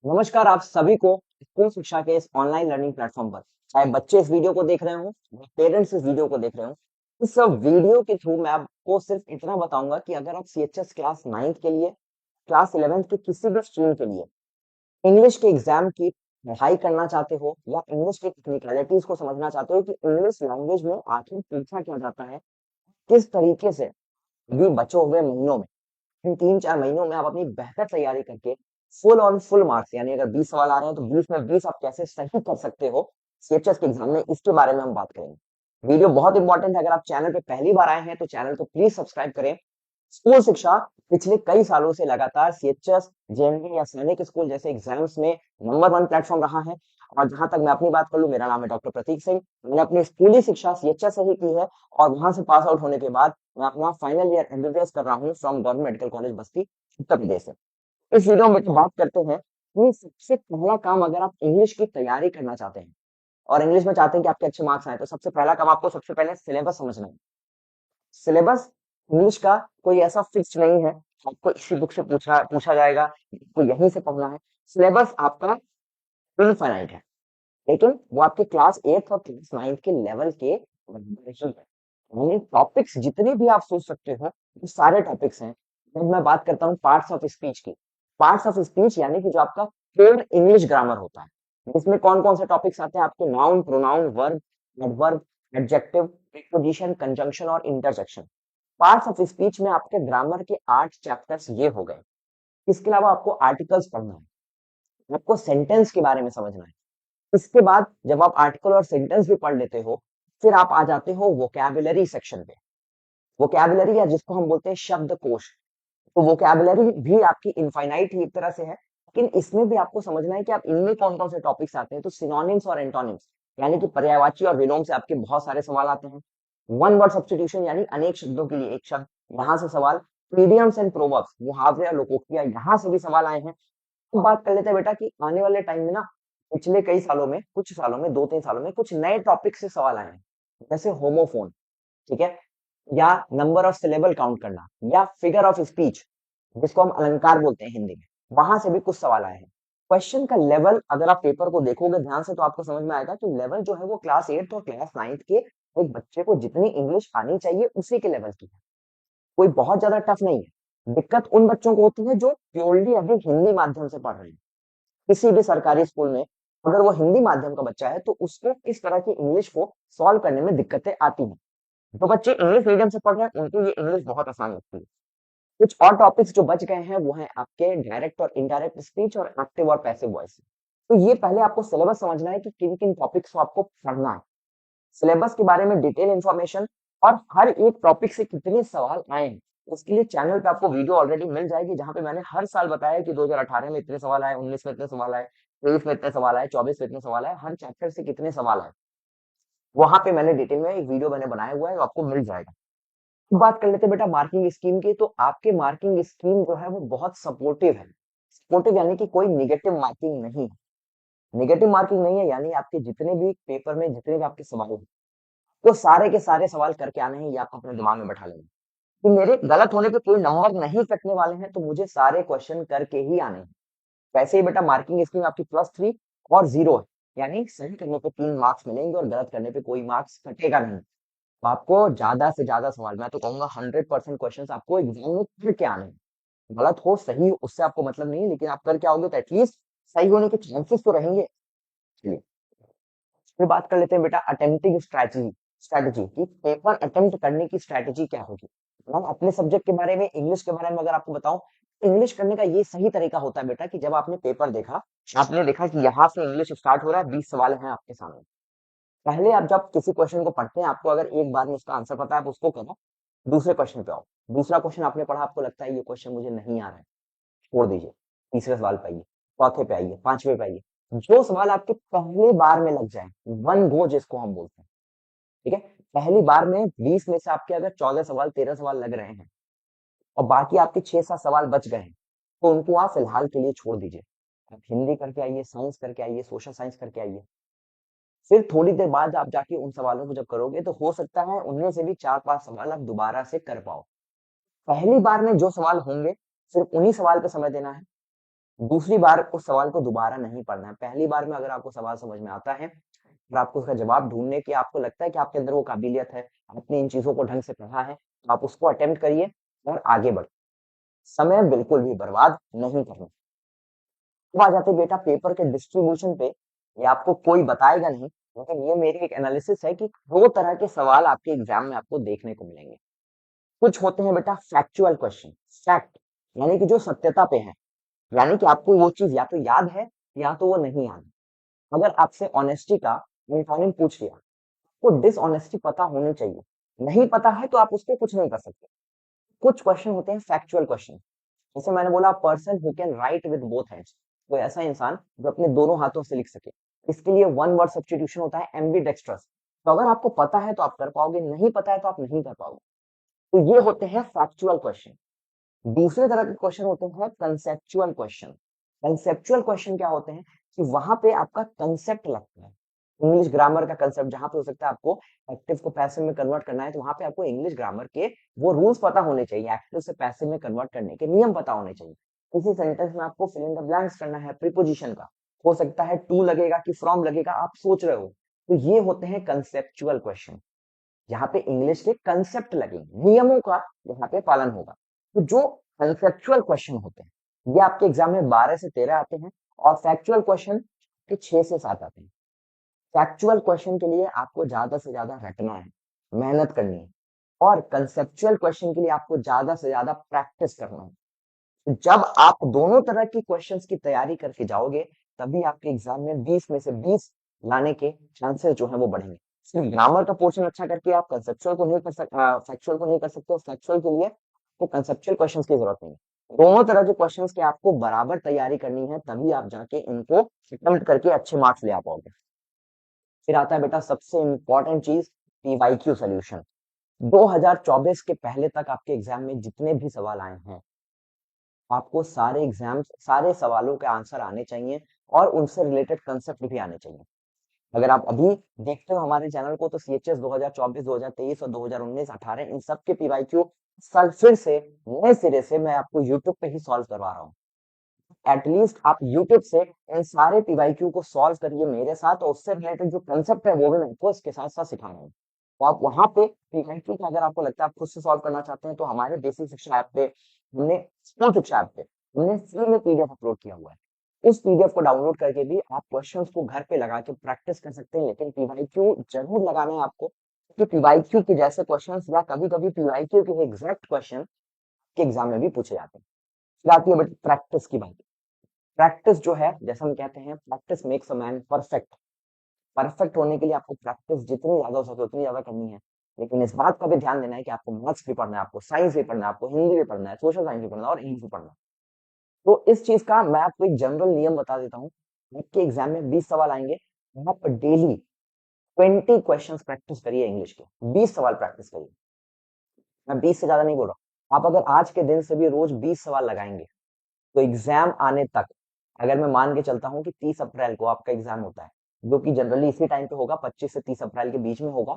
नमस्कार आप सभी को स्कूल शिक्षा के इस ऑनलाइन लर्निंग प्लेटफॉर्म पर। चाहे बच्चे इस वीडियो को देख रहे हो, पेरेंट्स इस वीडियो को देख रहे हो, इस सब वीडियो के थ्रू मैं आपको सिर्फ इतना बताऊंगा कि अगर आप सीएचएस क्लास 9th के लिए, क्लास 11th के किसी भी स्ट्रीम के लिए इंग्लिश के एग्जाम की पढ़ाई करना चाहते हो या इंग्लिश की टेक्निकलिटीज को समझना चाहते हो कि इंग्लिश लैंग्वेज में आखिर पूछा क्या जाता है, किस तरीके से अभी बचे हुए महीनों में, इन 3-4 महीनों में आप अपनी बेहतर तैयारी करके फुल ऑन फुल मार्क्स, यानी अगर 20 सवाल आ रहे हैं तो 20 में 20 आप कैसे सही कर सकते हो सीएचएस के एग्जाम में, इसके बारे में हम बात करेंगे। वीडियो बहुत इंपॉर्टेंट है। अगर आप चैनल पे पहली बार आए हैं तो चैनल को प्लीज सब्सक्राइब करें। स्कूल शिक्षा पिछले कई सालों से लगातार सीएचएस, जेएनवी या सैनिक स्कूल जैसे एग्जाम्स में नंबर 1 प्लेटफॉर्म रहा है। और जहां तक मैं अपनी बात कर लूं, मेरा नाम है डॉक्टर प्रतीक सिंह। मैंने अपनी स्कूली शिक्षा सीएचएस से ही की है और वहां से पास आउट होने के बाद मैं अपना फाइनल ईयर एमबीबीएस कर रहा हूँ फ्रॉम गवर्नमेंट मेडिकल कॉलेज बस्ती, उत्तर प्रदेश से। इस वीडियो में बात करते हैं कि सबसे पहला काम अगर आप इंग्लिश की तैयारी करना चाहते हैं और इंग्लिश में चाहते हैं कि आपके अच्छे मार्क्स आए, तो सबसे पहला काम आपको सबसे पहले सिलेबस समझना है। सिलेबस इंग्लिश का कोई ऐसा फिक्स नहीं है आपको इसी बुक से पूछा पूछा जाएगा, आपको यहीं से पढ़ना है। सिलेबस आपका इनफाइनाइट है, लेकिन वो आपके क्लास 8th और क्लास 9th के लेवल के वैल्यूएशन है। यानी टॉपिक्स जितने भी आप सोच सकते हो वो सारे टॉपिक्स हैं। जब मैं बात करता हूँ पार्ट्स ऑफ स्पीच की, पार्ट्स ऑफ स्पीच यानी कि जो आपका कोर इंग्लिश ग्रामर होता है, इसमें कौन कौन से टॉपिक्स आते हैं आपके? Noun, pronoun, verb, adverb, adjective, preposition, conjunction और इंटरजेक्शन। पार्ट्स ऑफ स्पीच में आपके ग्रामर के 8 चैप्टर्स ये हो गए। इसके अलावा आपको आर्टिकल्स पढ़ना है, आपको सेंटेंस के बारे में समझना है। इसके बाद जब आप आर्टिकल और सेंटेंस भी पढ़ लेते हो, फिर आप आ जाते हो वोकैबुलरी सेक्शन पे। वोकैबुलरी या जिसको हम बोलते हैं शब्दकोश। तो वोकैबुलरी भी आपकी इनफाइनाइट ही एक तरह से है, लेकिन इसमें भी आपको समझना है कि आप इनमें कौन कौन से टॉपिक्स आते हैं। तो सिनोनिम्स और एंटोनिम्स यानी कि पर्यायवाची और विलोम से आपके बहुत सारे सवाल आते हैं। वन वर्ड सब्स्टिट्यूशन यानी अनेक शब्दों के लिए एक शब्द, यहाँ से सवाल। इडियम्स एंड प्रोवर्ब्स, मुहावरे या लोकोक्तियां, यहाँ से भी सवाल आए हैं। अब बात कर लेते हैं बेटा कि आने वाले टाइम में ना, पिछले कई सालों में, कुछ सालों में, 2-3 सालों में कुछ नए टॉपिक से सवाल आए हैं, जैसे होमोफोन, ठीक है, या नंबर ऑफ सिलेबल काउंट करना, या फिगर ऑफ स्पीच जिसको हम अलंकार बोलते हैं हिंदी में, वहां से भी कुछ सवाल आए हैं। क्वेश्चन का लेवल अगर आप पेपर को देखोगे ध्यान से तो आपको समझ में आएगा कि लेवल जो है वो क्लास 8th और क्लास 9th के एक बच्चे को जितनी इंग्लिश आनी चाहिए उसी के लेवल की है। कोई बहुत ज्यादा टफ नहीं है। दिक्कत उन बच्चों को होती है जो प्योरली अभी हिंदी माध्यम से पढ़ रहे हैं। किसी भी सरकारी स्कूल में अगर वो हिंदी माध्यम का बच्चा है तो उसको इस तरह की इंग्लिश को सॉल्व करने में दिक्कतें आती हैं। जो बच्चे इंग्लिश मीडियम से पढ़ रहे हैं उनको ये इंग्लिश बहुत आसान लगती है। कुछ और टॉपिक्स जो बच गए हैं वो है आपके डायरेक्ट और इनडायरेक्ट स्पीच और एक्टिव और पैसिव वॉइस। तो ये पहले आपको सिलेबस समझना है कि किन किन टॉपिक्स को आपको पढ़ना है, सिलेबस के बारे में डिटेल इंफॉर्मेशन, और हर एक टॉपिक से कितने सवाल आए हैं। उसके लिए चैनल पे आपको वीडियो ऑलरेडी मिल जाएगी जहां पे मैंने हर साल बताया कि 2018 में इतने सवाल आए, 19 में इतने सवाल आए, 23 में इतने सवाल आए, 24 में इतने सवाल आए, हर चैप्टर से कितने सवाल आए, वहां पे मैंने डिटेल में एक वीडियो मैंने बनाया हुआ है, आपको मिल जाएगा। अब बात कर लेते हैं बेटा मार्किंग स्कीम की। तो आपके मार्किंग स्कीम जो है वो बहुत सपोर्टिव है। सपोर्टिव यानी कि कोई निगेटिव मार्किंग नहीं है। निगेटिव मार्किंग नहीं है यानी आपके जितने भी पेपर में जितने भी आपके सवाल हैं, वो सारे के सारे सवाल करके आने हैं, ये आपको अपने दिमाग में बैठा लेना है कि मेरे गलत होने पे कोई नंबर नहीं कटने वाले हैं, तो मुझे सारे क्वेश्चन करके ही आने हैं। वैसे ही बेटा मार्किंग स्कीम आपकी +3 और 0 है, यानी सही करने पे 3 मार्क्स मिलेंगे और गलत करने पे कोई मार्क्स कटेगा नहीं। तो आपको ज्यादा से ज्यादा सवाल, मैं तो कहूंगा 100% क्वेश्चन आपको एग्जाम में करके आने हैं। गलत हो सही हो उससे आपको मतलब नहीं है, लेकिन आप करके आओगे तो एटलीस्ट सही होने के चांसेस तो रहेंगे। चलिए फिर बात कर लेते हैं बेटा अटेम्प्टिंग स्ट्रैटेजी। स्ट्रैटेजी की पेपर अटेम्प्ट करने की स्ट्रैटेजी क्या होगी। हम अपने सब्जेक्ट के बारे में, इंग्लिश के बारे में अगर आपको बताऊं, इंग्लिश करने का ये सही तरीका होता है बेटा कि जब आपने पेपर देखा, आपने देखा कि यहाँ से इंग्लिश स्टार्ट हो रहा है, 20 सवाल हैं आपके सामने। पहले आप जब किसी क्वेश्चन को पढ़ते हैं, आपको अगर एक बार में उसका आंसर पता है आप उसको करो, दूसरे क्वेश्चन पे आओ। दूसरा क्वेश्चन आपने पढ़ा, आपको लगता है ये क्वेश्चन मुझे नहीं आ रहा है, छोड़ दीजिए, तीसरे सवाल पे आइए, चौथे पे आइए, पांचवे पे आइए। जो सवाल आपके पहली बार में लग जाए, वन गो जिसको हम बोलते हैं, ठीक है, पहली बार में 20 में से आपके अगर 14 सवाल, 13 सवाल लग रहे हैं और बाकी आपके 6-7 सवाल बच गए हैं, तो उनको आप फिलहाल के लिए छोड़ दीजिए। आप हिंदी करके आइए, साइंस करके आइए, सोशल साइंस करके आइए। फिर थोड़ी देर बाद आप जाके उन सवालों को जब करोगे तो हो सकता है उनमें से भी 4-5 सवाल आप दोबारा से कर पाओ। पहली बार में जो सवाल होंगे सिर्फ उन्हीं सवाल पे समय देना है। दूसरी बार उस सवाल को दोबारा नहीं पढ़ना है। पहली बार में अगर आपको सवाल समझ में आता है और आपको उसका जवाब ढूंढने की आपको लगता है कि आपके अंदर वो काबिलियत है, आपने इन चीजों को ढंग से पढ़ा है, तो आप उसको अटेम्प्ट करिए और आगे बढ़िए। समय बिल्कुल भी बर्बाद नहीं करना। अब आ जाते बेटा पेपर के डिस्ट्रीब्यूशन पे। ये आपको कोई बताएगा नहीं, लेकिन ये मेरी एक एनालिसिस है कि दो तरह के सवाल आपके एग्जाम में आपको देखने को मिलेंगे। कुछ होते हैं बेटा फैक्चुअल क्वेश्चन, फैक्ट यानी कि जो सत्यता पे है, यानी कि आपको वो चीज या तो याद है या तो वो नहीं याद है। अगर आपसे ऑनेस्टी का इंसान पूछ लिया, आपको डिसऑनेस्टी पता होनी चाहिए। नहीं पता है तो आप उसको कुछ नहीं कर सकते। कुछ क्वेश्चन होते हैं फैक्चुअल क्वेश्चन, जैसे मैंने बोला person who can write with both hands, तो ऐसा इंसान जो अपने दोनों हाथों से लिख सके। इसके लिए वन वर्ड सब्स्टिट्यूशन होता है एम्बीडेक्स्ट्रस। तो अगर आपको पता है तो आप कर पाओगे, नहीं पता है तो आप नहीं कर पाओगे। तो ये होते हैं फैक्चुअल क्वेश्चन। दूसरे तरह के क्वेश्चन होते हैं कंसेप्चुअल क्वेश्चन। कंसेप्चुअल क्वेश्चन क्या होते हैं कि वहां पे आपका कंसेप्ट लगता है। इंग्लिश ग्रामर का कंसेप्ट, जहां पे हो सकता है आपको एक्टिव को पैसिव में कन्वर्ट करना है, तो वहां पे आपको इंग्लिश ग्रामर के वो रूल्स पता होने चाहिए, एक्टिव से पैसिव में कन्वर्ट करने के नियम पता होने चाहिए। किसी सेंटेंस में आपको फिल इन द ब्लैंक्स करना है प्रीपोजिशन का, हो सकता है टू लगेगा कि फ्रॉम लगेगा, आप सोच रहे हो। तो ये होते हैं कंसेप्चुअल क्वेश्चन, यहाँ पे इंग्लिश के कंसेप्ट लगेंगे, नियमों का यहाँ पे पालन होगा। तो जो कंसेप्चुअल क्वेश्चन होते हैं ये आपके एग्जाम में 12 से 13 आते हैं, और फैक्चुअल क्वेश्चन के 6 से 7 आते हैं। फैक्चुअल क्वेश्चन के लिए आपको ज्यादा से ज्यादा रटना है, मेहनत करनी है, और कंसेप्चुअल क्वेश्चन के लिए आपको ज्यादा से ज्यादा प्रैक्टिस करना है। तो जब आप दोनों तरह की क्वेश्चंस की तैयारी करके जाओगे, तभी आपके एग्जाम में 20 में से 20 लाने के चांसेस जो है वो बढ़ेंगे। सिर्फ ग्रामर का पोर्शन अच्छा करके आप कंसेप्चुअल को नहीं कर सकते, फैक्चुअल को नहीं कर सकते, फैक्चुअल के लिए तो कंसेप्चुअल क्वेश्चंस की जरूरत नहीं है। दोनों तरह के क्वेश्चंस की आपको बराबर तैयारी करनी है, तभी आप जाके इनको अटेम्प्ट करके अच्छे मार्क्स ले आ पाओगे। फिर आता है बेटा सबसे इंपॉर्टेंट चीज, पीवाईक्यू सोल्यूशन। 2024 के पहले तक आपके एग्जाम में जितने भी सवाल आए हैं, आपको सारे एग्जाम्स सारे सवालों के आंसर आने चाहिए, और उनसे रिलेटेड कंसेप्ट भी आने चाहिए। अगर आप अभी देखते हो हमारे चैनल को, तो सीएचएस 2024, 2023 और 2019, 18 इन सब के पीवाईक्यू सर फिर से नए सिरे से मैं आपको यूट्यूब पे ही सॉल्व करवा रहा हूँ। एटलीस्ट आप यूट्यूब से इन सारे पीवाईक्यू को सॉल्व करिए मेरे साथ, और उससे रिलेटेड जो कंसेप्ट है वो भी मैं आपको इसके साथ साथ सिखा रहा हूँ। तो आप वहां पे पीवाईक्यू का अगर आपको लगता है आप खुद से सॉल्व करना चाहते हैं, तो हमारे बेसिक शिक्षा ऐप पे हमने स्कूल शिक्षा ऐप पे हमने फ्री में पीडीएफ अपलोड किया हुआ है। उस पीडीएफ को डाउनलोड करके भी आप क्वेश्चंस को घर पे लगा के प्रैक्टिस कर सकते हैं, लेकिन पीवाईक्यू जरूर लगाना है आपको, क्योंकि पीवाईक्यू के जैसे क्वेश्चंस या कभी कभी पीवाईक्यू के एग्जैक्ट क्वेश्चन के एग्जाम में भी पूछे जाते हैं। फिर आती है बट प्रैक्टिस की बात। प्रैक्टिस जो है, जैसे हम कहते हैं practice makes a man perfect. Perfect होने के लिए आपको प्रैक्टिस जितनी ज्यादा हो सके उतनी ज्यादा करनी है। लेकिन इस बात का भी ध्यान देना है कि आपको मैथ्स भी पढ़ना है, आपको साइंस भी पढ़ना है, आपको हिंदी भी पढ़ना है, सोशल साइंस भी पढ़ना है, और इंग्लिश भी पढ़ना है। तो इस चीज का मैं आपको एक जनरल नियम बता देता हूँ। आपके एग्जाम में 20 सवाल आएंगे, आप डेली 20 क्वेश्चंस प्रैक्टिस करिए इंग्लिश के, 20 सवाल प्रैक्टिस करिए। मैं 20 से ज्यादा नहीं बोल रहा हूँ। आप अगर आज के दिन से भी रोज 20 सवाल लगाएंगे, तो एग्जाम आने तक, अगर मैं मान के चलता हूँ कि 30 अप्रैल को आपका एग्जाम होता है, जो कि जनरली इसी टाइम पे होगा, 25 से 30 अप्रैल के बीच में होगा।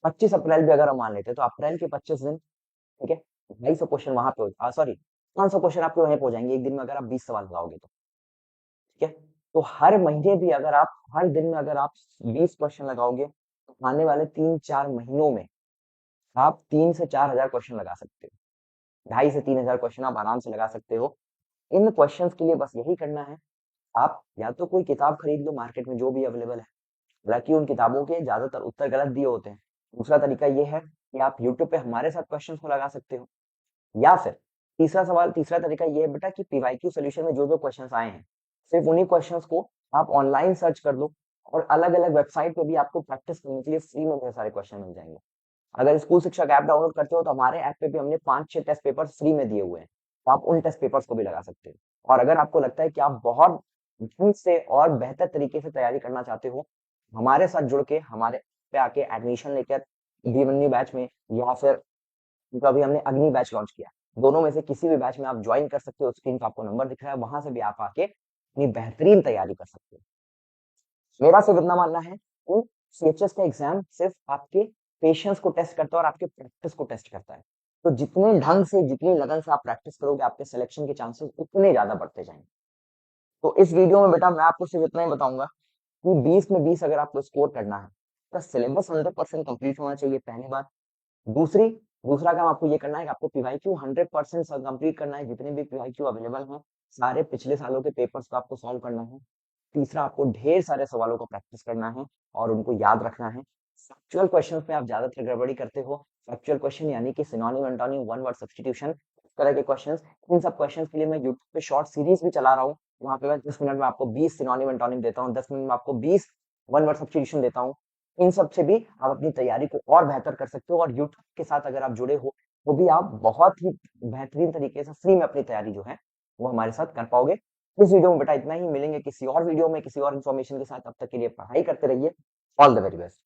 25 अप्रैल भी अगर हम मान लेते हैं, तो अप्रैल के 25 दिन, ठीक है, 250 क्वेश्चन वहां पे हो, सॉरी 500 क्वेश्चन आपके वहीं पे हो जाएंगे एक दिन में, अगर आप 20 सवाल लगाओगे तो। ठीक है, तो हर महीने भी अगर आप, हर दिन में अगर आप 20 क्वेश्चन लगाओगे, तो आने वाले 3-4 महीनों में आप 3 से 4 हजार क्वेश्चन लगा सकते हो। 2,500 से 3,000 क्वेश्चन आप आराम से लगा सकते हो। इन क्वेश्चंस के लिए बस यही करना है, आप या तो कोई किताब खरीद लो मार्केट में जो भी अवेलेबल है, हालांकि उन किताबों के ज्यादातर उत्तर गलत दिए होते हैं। दूसरा तरीका ये है कि आप यूट्यूब पे हमारे साथ क्वेश्चंस को लगा सकते हो, या फिर तीसरा तरीका ये है बेटा कि पीवाईक्यू सोल्यूशन में जो जो क्वेश्चंस आए हैं, सिर्फ उन्हीं क्वेश्चंस को आप ऑनलाइन सर्च कर लो, और अलग अलग वेबसाइट पे भी आपको प्रैक्टिस करने के लिए फ्री में बहुत सारे क्वेश्चन मिल जाएंगे। अगर स्कूल शिक्षा का ऐप डाउनलोड करते हो, तो हमारे ऐप पे भी हमने 5-6 टेस्ट पेपर फ्री में दिए हुए हैं, तो आप उन टेस्ट पेपर्स को भी लगा सकते हो। और अगर आपको लगता है कि आप बहुत ढंग से और बेहतर तरीके से तैयारी करना चाहते हो, हमारे साथ जुड़ के हमारे पे आके एडमिशन लेकर अभिमन्यु बैच में, या फिर जो अभी हमने अग्नि बैच लॉन्च किया, दोनों में से किसी भी बैच में आप ज्वाइन कर सकते हो। स्क्रीन पर आपको नंबर दिख रहा है, वहां से भी आप आके अपनी बेहतरीन तैयारी कर सकते हो। मेरा सिर्फ इतना मानना है कि सीएचएस का एग्जाम सिर्फ आपके पेशेंस को टेस्ट करता है और आपके प्रैक्टिस को टेस्ट करता है। तो जितने ढंग से, जितनी लगन से आप प्रैक्टिस करोगे, आपके सिलेक्शन के चांसेस उतने ज्यादा बढ़ते जाएंगे। तो इस वीडियो में बेटा मैं आपको सिर्फ इतना ही बताऊंगा कि 20 में 20 अगर आपको स्कोर करना है, तो सिलेबस 100% कंप्लीट होना चाहिए, पहली बात। दूसरी दूसरा काम आपको ये करना है कि आपको पीवाईक्यू 100% कंप्लीट करना है, जितने भी पीवाईक्यू अवेलेबल हैं सारे पिछले सालों के पेपर्स को आपको सॉल्व करना है। तीसरा, आपको ढेर सारे सवालों को प्रैक्टिस करना है और उनको याद रखना है। फैक्चुअल क्वेश्चंस में आप ज्यादातर गड़बड़ी करते हो। फैक्चुअल क्वेश्चन यानी कि synonym antonym, one word substitution, इस तरह के क्वेश्चंस, इन सब क्वेश्चंस के लिए मैं यूट्यूब पे शॉर्ट सीरीज भी चला रहा हूँ। वहां पे मैं 10 मिनट में आपको 20 सिनोनिम एंटोनिम देता हूँ, 10 मिनट में आपको 20 वन वर्ड सब्स्टिट्यूशन देता हूँ। इन सब से भी आप अपनी तैयारी को और बेहतर कर सकते हो, और यूट्यूब के साथ अगर आप जुड़े हो तो भी आप बहुत ही बेहतरीन तरीके से फ्री में अपनी तैयारी जो है वो हमारे साथ कर पाओगे। इस वीडियो में बेटा इतना ही, मिलेंगे किसी और वीडियो में किसी और इन्फॉर्मेशन के साथ। तब तक के लिए पढ़ाई करते रहिए। All the very best.